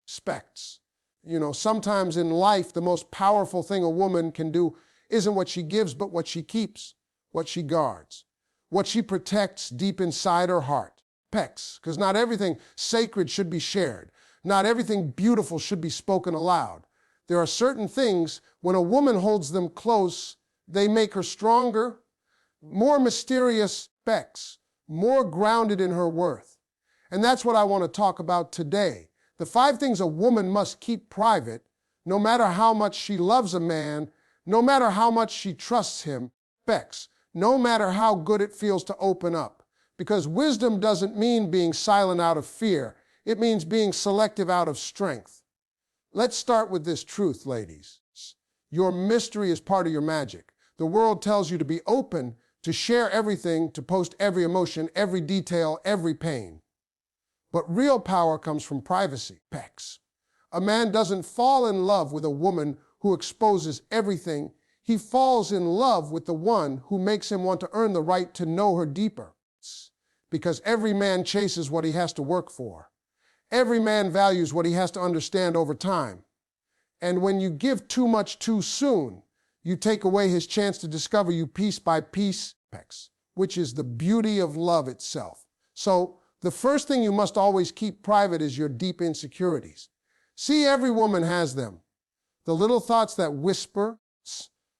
Specs. Sometimes in life, the most powerful thing a woman can do isn't what she gives, but what she keeps, what she guards, what she protects deep inside her heart. Pecs, because not everything sacred should be shared. Not everything beautiful should be spoken aloud. There are certain things, when a woman holds them close, they make her stronger, more mysterious, pecs, more grounded in her worth. And that's what I want to talk about today. The 5 things a woman must keep private, no matter how much she loves a man, no matter how much she trusts him, pecs, no matter how good it feels to open up. Because wisdom doesn't mean being silent out of fear. It means being selective out of strength. Let's start with this truth, ladies. Your mystery is part of your magic. The world tells you to be open, to share everything, to post every emotion, every detail, every pain. But real power comes from privacy, pecs. A man doesn't fall in love with a woman who exposes everything. He falls in love with the one who makes him want to earn the right to know her deeper. Because every man chases what he has to work for. Every man values what he has to understand over time. And when you give too much too soon, you take away his chance to discover you piece by piece, pecs, which is the beauty of love itself. So the first thing you must always keep private is your deep insecurities. See, every woman has them. The little thoughts that whisper,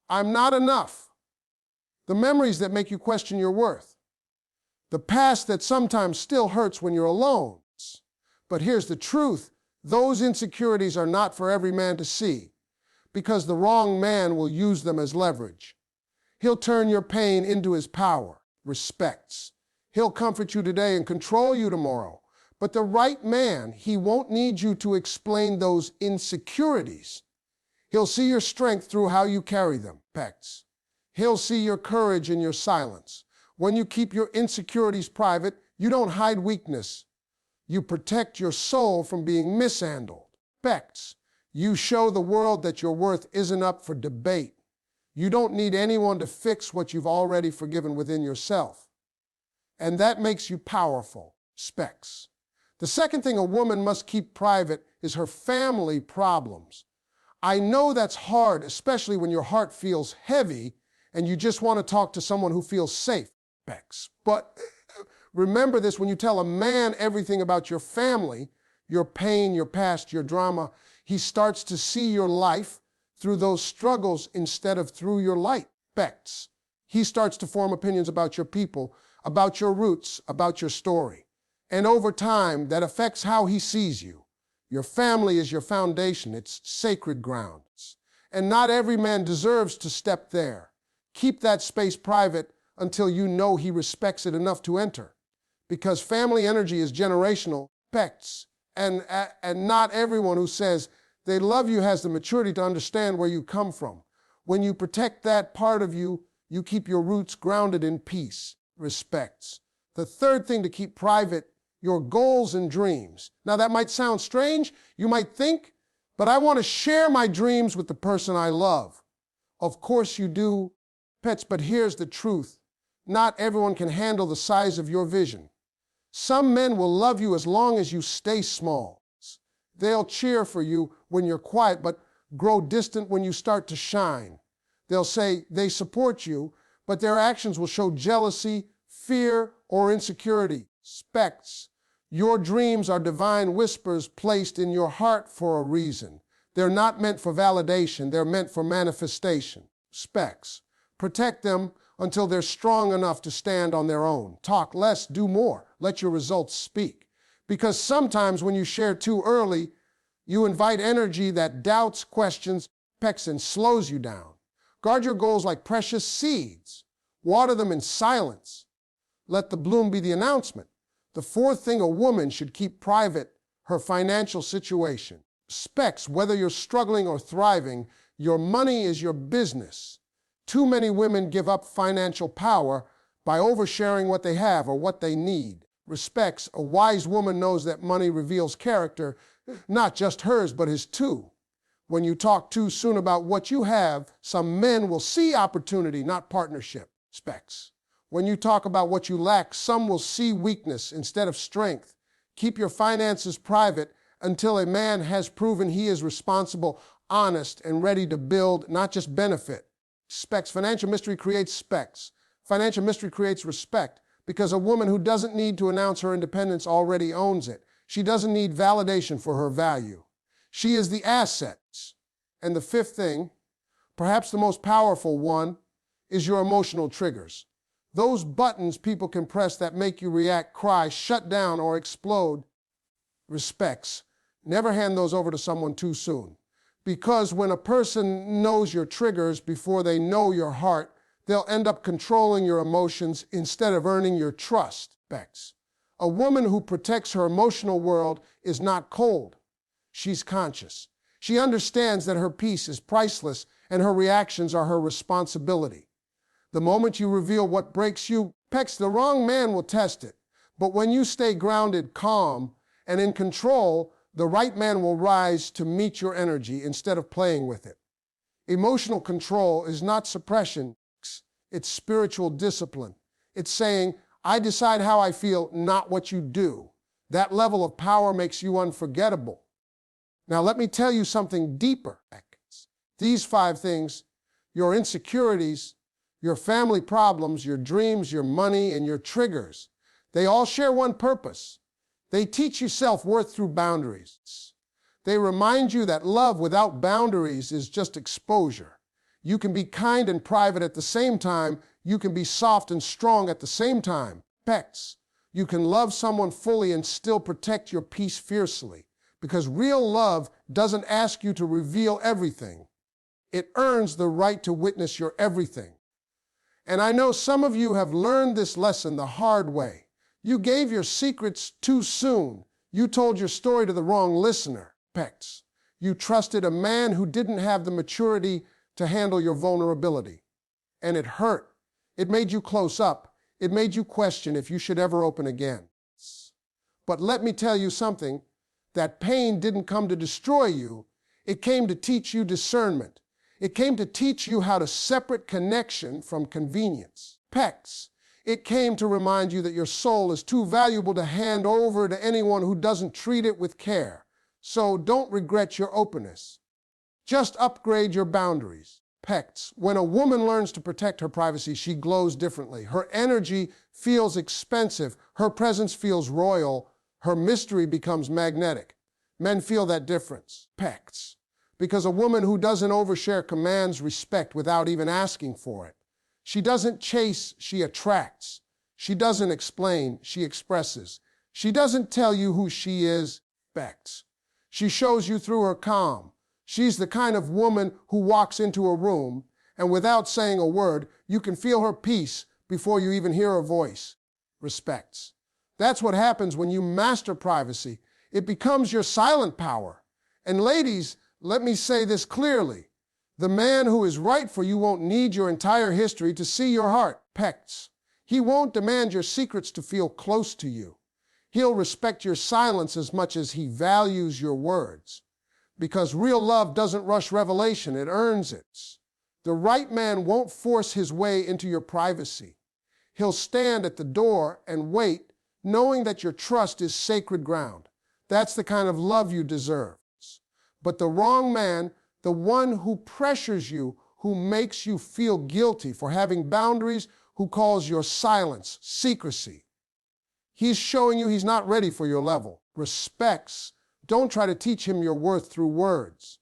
I'm not enough. The memories that make you question your worth. The past that sometimes still hurts when you're alone. But here's the truth. Those insecurities are not for every man to see, because the wrong man will use them as leverage. He'll turn your pain into his power, respects. He'll comfort you today and control you tomorrow. But the right man, he won't need you to explain those insecurities. He'll see your strength through how you carry them, pecs. He'll see your courage in your silence. When you keep your insecurities private, you don't hide weakness. You protect your soul from being mishandled. Pecs. You show the world that your worth isn't up for debate. You don't need anyone to fix what you've already forgiven within yourself. And that makes you powerful. Specs. The second thing a woman must keep private is her family problems. I know that's hard, especially when your heart feels heavy and you just want to talk to someone who feels safe. Specs. But remember this, when you tell a man everything about your family, your pain, your past, your drama, he starts to see your life through those struggles instead of through your light. Specs. He starts to form opinions about your people, about your roots, about your story. And over time, that affects how he sees you. Your family is your foundation. It's sacred ground. And not every man deserves to step there. Keep that space private until you know he respects it enough to enter. Because family energy is generational, pecs. And not everyone who says they love you has the maturity to understand where you come from. When you protect that part of you, you keep your roots grounded in peace, respects. The third thing to keep private, your goals and dreams. Now that might sound strange, you might think, but I want to share my dreams with the person I love. Of course you do, pets, but here's the truth. Not everyone can handle the size of your vision. Some men will love you as long as you stay small. They'll cheer for you when you're quiet, but grow distant when you start to shine. They'll say they support you, but their actions will show jealousy, fear, or insecurity. Specs. Your dreams are divine whispers placed in your heart for a reason. They're not meant for validation. They're meant for manifestation. Specs. Protect them until they're strong enough to stand on their own. Talk less, do more. Let your results speak. Because sometimes when you share too early, you invite energy that doubts, questions, pecs, and slows you down. Guard your goals like precious seeds. Water them in silence. Let the bloom be the announcement. The fourth thing a woman should keep private, her financial situation. Specs, whether you're struggling or thriving, your money is your business. Too many women give up financial power by oversharing what they have or what they need. Respects, a wise woman knows that money reveals character, not just hers, but his too. When you talk too soon about what you have, some men will see opportunity, not partnership. Specs. When you talk about what you lack, some will see weakness instead of strength. Keep your finances private, until a man has proven he is responsible, honest, and ready to build, not just benefit. Specs. Financial mystery creates specs. Financial mystery creates respect, because a woman who doesn't need to announce her independence already owns it. She doesn't need validation for her value. She is the assets. And the fifth thing, perhaps the most powerful one, is your emotional triggers. Those buttons people can press that make you react, cry, shut down, or explode. Respects. Never hand those over to someone too soon. Because when a person knows your triggers before they know your heart, they'll end up controlling your emotions instead of earning your trust. Bex. A woman who protects her emotional world is not cold. She's conscious. She understands that her peace is priceless and her reactions are her responsibility. The moment you reveal what breaks you, Pex, the wrong man will test it. But when you stay grounded, calm, and in control, the right man will rise to meet your energy instead of playing with it. Emotional control is not suppression. It's spiritual discipline. It's saying, I decide how I feel, not what you do. That level of power makes you unforgettable. Now, let me tell you something deeper. These 5 things, your insecurities, your family problems, your dreams, your money, and your triggers, they all share one purpose. They teach you self-worth through boundaries. They remind you that love without boundaries is just exposure. You can be kind and private at the same time. You can be soft and strong at the same time. Pex. You can love someone fully and still protect your peace fiercely. Because real love doesn't ask you to reveal everything. It earns the right to witness your everything. And I know some of you have learned this lesson the hard way. You gave your secrets too soon. You told your story to the wrong listener. Pex. You trusted a man who didn't have the maturity to handle your vulnerability. And it hurt. It made you close up. It made you question if you should ever open again. But let me tell you something. That pain didn't come to destroy you. It came to teach you discernment. It came to teach you how to separate connection from convenience. Pex. It came to remind you that your soul is too valuable to hand over to anyone who doesn't treat it with care. So don't regret your openness. Just upgrade your boundaries. Pex. When a woman learns to protect her privacy, she glows differently. Her energy feels expensive. Her presence feels royal. Her mystery becomes magnetic. Men feel that difference. Pex. Because a woman who doesn't overshare commands respect without even asking for it. She doesn't chase, she attracts. She doesn't explain, she expresses. She doesn't tell you who she is. Pex. She shows you through her calm. She's the kind of woman who walks into a room and without saying a word, you can feel her peace before you even hear her voice. Respects. That's what happens when you master privacy. It becomes your silent power. And ladies, let me say this clearly. The man who is right for you won't need your entire history to see your heart. Pex. He won't demand your secrets to feel close to you. He'll respect your silence as much as he values your words. Because real love doesn't rush revelation, it earns it. The right man won't force his way into your privacy. He'll stand at the door and wait, knowing that your trust is sacred ground. That's the kind of love you deserve. But the wrong man, the one who pressures you, who makes you feel guilty for having boundaries, who calls your silence secrecy, he's showing you he's not ready for your level. Respects. Don't try to teach him your worth through words.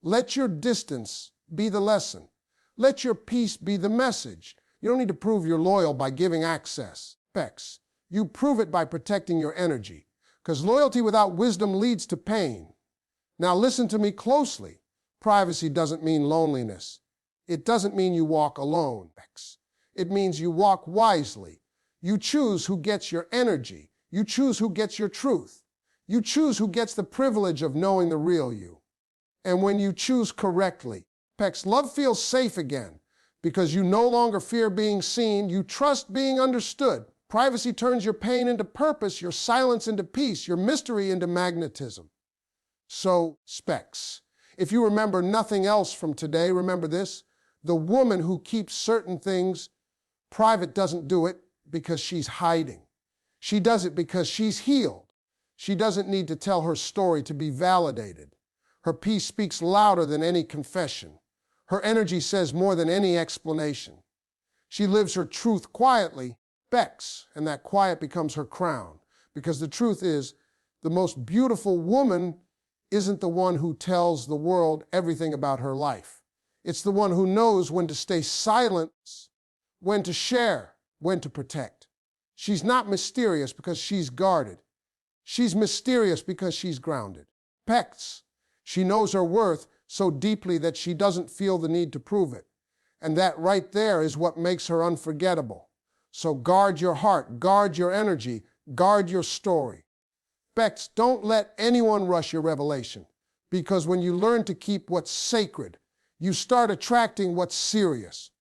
Let your distance be the lesson. Let your peace be the message. You don't need to prove you're loyal by giving access. Pex. You prove it by protecting your energy. Because loyalty without wisdom leads to pain. Now listen to me closely. Privacy doesn't mean loneliness. It doesn't mean you walk alone. It means you walk wisely. You choose who gets your energy. You choose who gets your truth. You choose who gets the privilege of knowing the real you. And when you choose correctly, Pex, love feels safe again because you no longer fear being seen. You trust being understood. Privacy turns your pain into purpose, your silence into peace, your mystery into magnetism. So, Specs, if you remember nothing else from today, remember this. The woman who keeps certain things private doesn't do it because she's hiding. She does it because she's healed. She doesn't need to tell her story to be validated. Her peace speaks louder than any confession. Her energy says more than any explanation. She lives her truth quietly, Bex, and that quiet becomes her crown. Because the truth is, the most beautiful woman isn't the one who tells the world everything about her life. It's the one who knows when to stay silent, when to share, when to protect. She's not mysterious because she's guarded. She's mysterious because she's grounded. Bex, she knows her worth so deeply that she doesn't feel the need to prove it. And that right there is what makes her unforgettable. So guard your heart, guard your energy, guard your story. Bex, don't let anyone rush your revelation, because when you learn to keep what's sacred, you start attracting what's serious.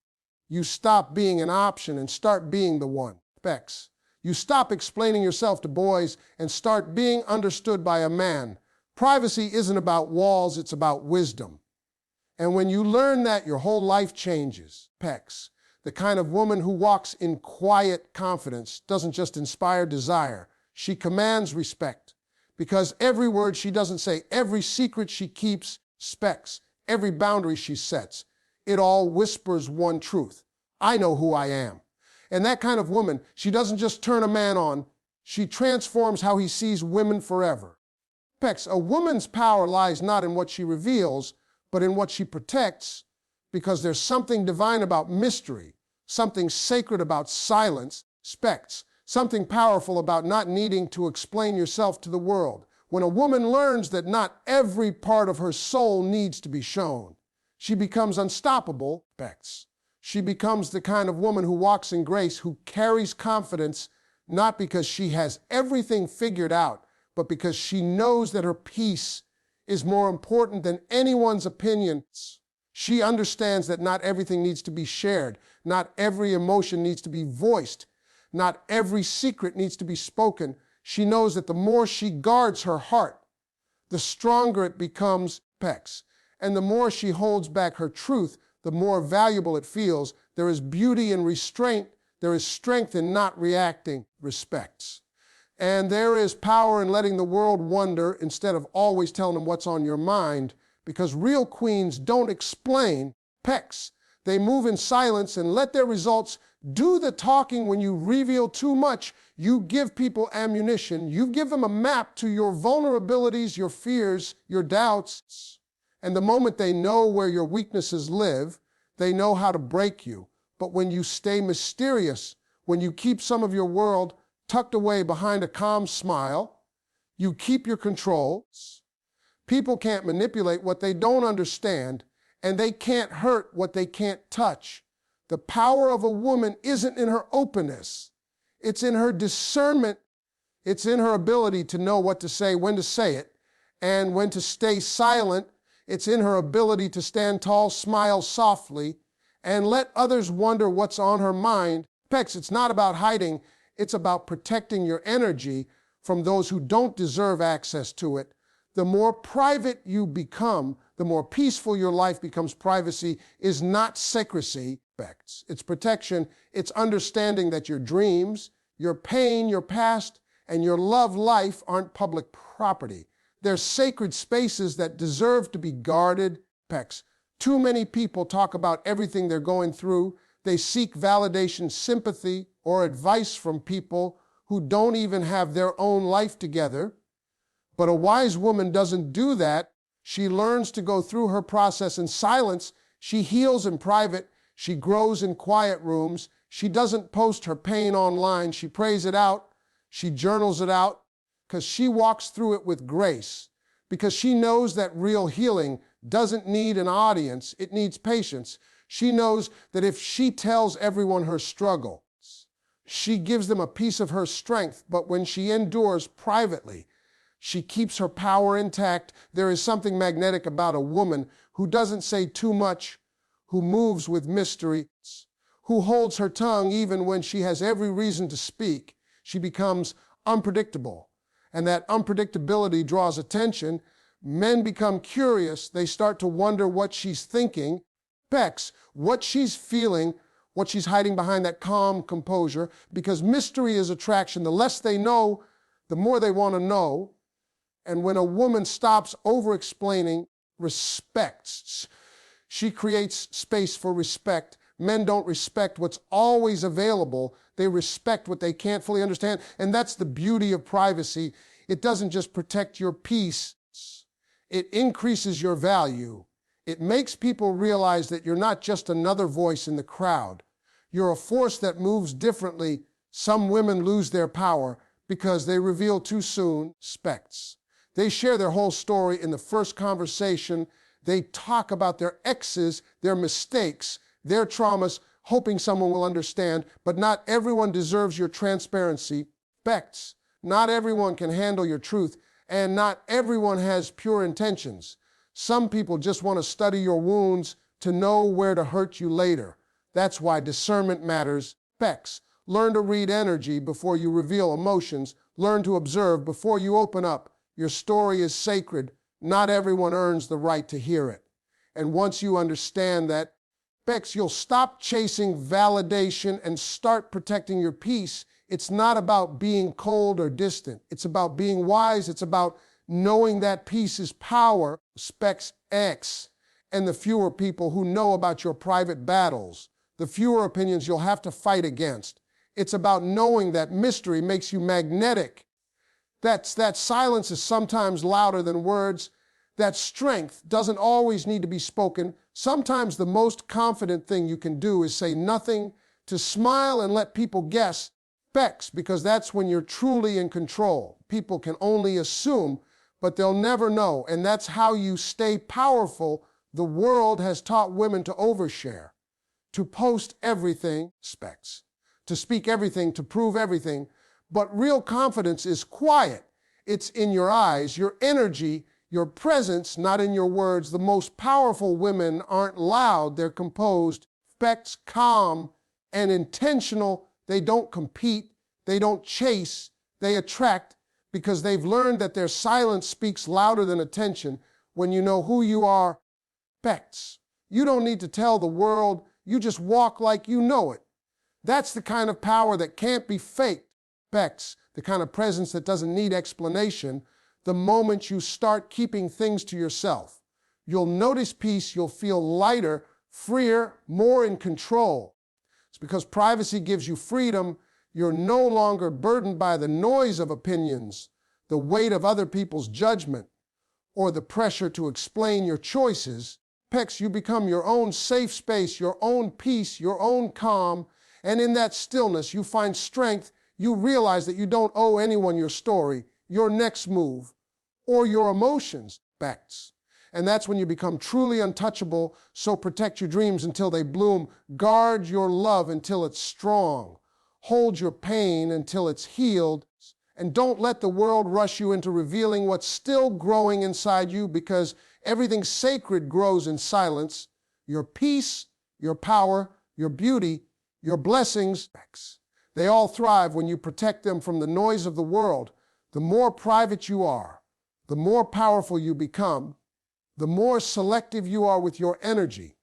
You stop being an option and start being the one. Bex, you stop explaining yourself to boys and start being understood by a man. Privacy isn't about walls, it's about wisdom. And when you learn that, your whole life changes. Bex, the kind of woman who walks in quiet confidence, doesn't just inspire desire, she commands respect. Because every word she doesn't say, every secret she keeps, specs, every boundary she sets, it all whispers one truth. I know who I am. And that kind of woman, she doesn't just turn a man on, she transforms how he sees women forever. Bex, a woman's power lies not in what she reveals, but in what she protects, because there's something divine about mystery, something sacred about silence, Specs, something powerful about not needing to explain yourself to the world. When a woman learns that not every part of her soul needs to be shown, she becomes unstoppable, Bex. She becomes the kind of woman who walks in grace, who carries confidence, not because she has everything figured out, but because she knows that her peace is more important than anyone's opinions. She understands that not everything needs to be shared, not every emotion needs to be voiced, not every secret needs to be spoken. She knows that the more she guards her heart, the stronger it becomes, Bex. And the more she holds back her truth, the more valuable it feels. There is beauty in restraint. There is strength in not reacting, respects. And there is power in letting the world wonder instead of always telling them what's on your mind, because real queens don't explain, Bex. They move in silence and let their results do the talking. When you reveal too much, you give people ammunition. You give them a map to your vulnerabilities, your fears, your doubts. And the moment they know where your weaknesses live, they know how to break you. But when you stay mysterious, when you keep some of your world tucked away behind a calm smile, you keep your control. People can't manipulate what they don't understand, and they can't hurt what they can't touch. The power of a woman isn't in her openness. It's in her discernment. It's in her ability to know what to say, when to say it, and when to stay silent. It's in her ability to stand tall, smile softly, and let others wonder what's on her mind. Bex, it's not about hiding. It's about protecting your energy from those who don't deserve access to it. The more private you become, the more peaceful your life becomes. Privacy is not secrecy, Bex. It's protection. It's understanding that your dreams, your pain, your past, and your love life aren't public property. They're sacred spaces that deserve to be guarded, Bex. Too many people talk about everything they're going through. They seek validation, sympathy, or advice from people who don't even have their own life together. But a wise woman doesn't do that. She learns to go through her process in silence. She heals in private. She grows in quiet rooms. She doesn't post her pain online. She prays it out. She journals it out, because she walks through it with grace, because she knows that real healing doesn't need an audience. It needs patience. She knows that if she tells everyone her struggles, she gives them a piece of her strength. But when she endures privately, she keeps her power intact. There is something magnetic about a woman who doesn't say too much, who moves with mystery, who holds her tongue even when she has every reason to speak. She becomes unpredictable, and that unpredictability draws attention. Men become curious. They start to wonder what she's thinking. Bex, what she's feeling, what she's hiding behind that calm composure, because mystery is attraction. The less they know, the more they want to know. And when a woman stops over-explaining, respects, she creates space for respect. Men don't respect what's always available. They respect what they can't fully understand. And that's the beauty of privacy. It doesn't just protect your peace. It increases your value. It makes people realize that you're not just another voice in the crowd. You're a force that moves differently. Some women lose their power because they reveal too soon. Respects. They share their whole story in the first conversation. They talk about their exes, their mistakes, their traumas, hoping someone will understand. But not everyone deserves your transparency. Respects. Not everyone can handle your truth, and not everyone has pure intentions. Some people just want to study your wounds to know where to hurt you later. That's why discernment matters. Respects. Learn to read energy before you reveal emotions. Learn to observe before you open up. Your story is sacred. Not everyone earns the right to hear it. And once you understand that, Bex, you'll stop chasing validation and start protecting your peace. It's not about being cold or distant. It's about being wise. It's about knowing that peace is power. Specs X. And the fewer people who know about your private battles, the fewer opinions you'll have to fight against. It's about knowing that mystery makes you magnetic. That silence is sometimes louder than words. That strength doesn't always need to be spoken. Sometimes the most confident thing you can do is say nothing, to smile and let people guess. Specs, because that's when you're truly in control. People can only assume, but they'll never know. And that's how you stay powerful. The world has taught women to overshare, to post everything, specs, to speak everything, to prove everything. But real confidence is quiet. It's in your eyes, your energy, your presence, not in your words. The most powerful women aren't loud, they're composed, specs, calm, and intentional. They don't compete, they don't chase, they attract, because they've learned that their silence speaks louder than attention. When you know who you are, specs. You don't need to tell the world, you just walk like you know it. That's the kind of power that can't be faked. Specs, the kind of presence that doesn't need explanation. The moment you start keeping things to yourself, you'll notice peace, you'll feel lighter, freer, more in control. It's because privacy gives you freedom. You're no longer burdened by the noise of opinions, the weight of other people's judgment, or the pressure to explain your choices. Pex, you become your own safe space, your own peace, your own calm, and in that stillness you find strength. You realize that you don't owe anyone your story, your next move, or your emotions. Facts. And that's when you become truly untouchable. So protect your dreams until they bloom. Guard your love until it's strong. Hold your pain until it's healed. And don't let the world rush you into revealing what's still growing inside you, because everything sacred grows in silence. Your peace, your power, your beauty, your blessings, they all thrive when you protect them from the noise of the world. The more private you are, the more powerful you become, the more selective you are with your energy,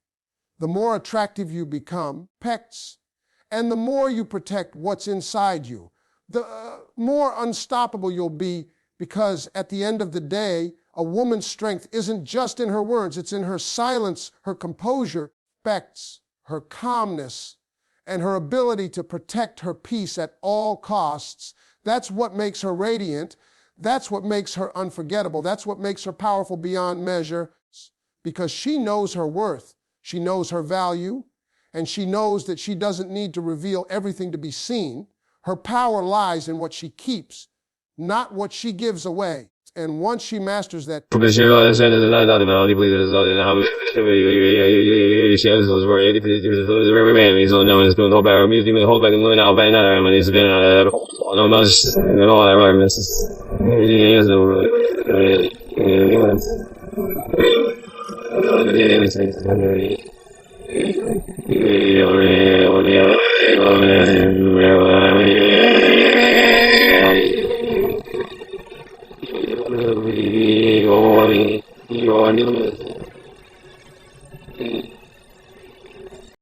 the more attractive you become, pecs, and the more you protect what's inside you, the more unstoppable you'll be, because at the end of the day, a woman's strength isn't just in her words, it's in her silence, her composure, pecs, her calmness, and her ability to protect her peace at all costs. That's what makes her radiant. That's what makes her unforgettable. That's what makes her powerful beyond measure, because she knows her worth. She knows her value, and she knows that she doesn't need to reveal everything to be seen. Her power lies in what she keeps, not what she gives away. And once she masters that,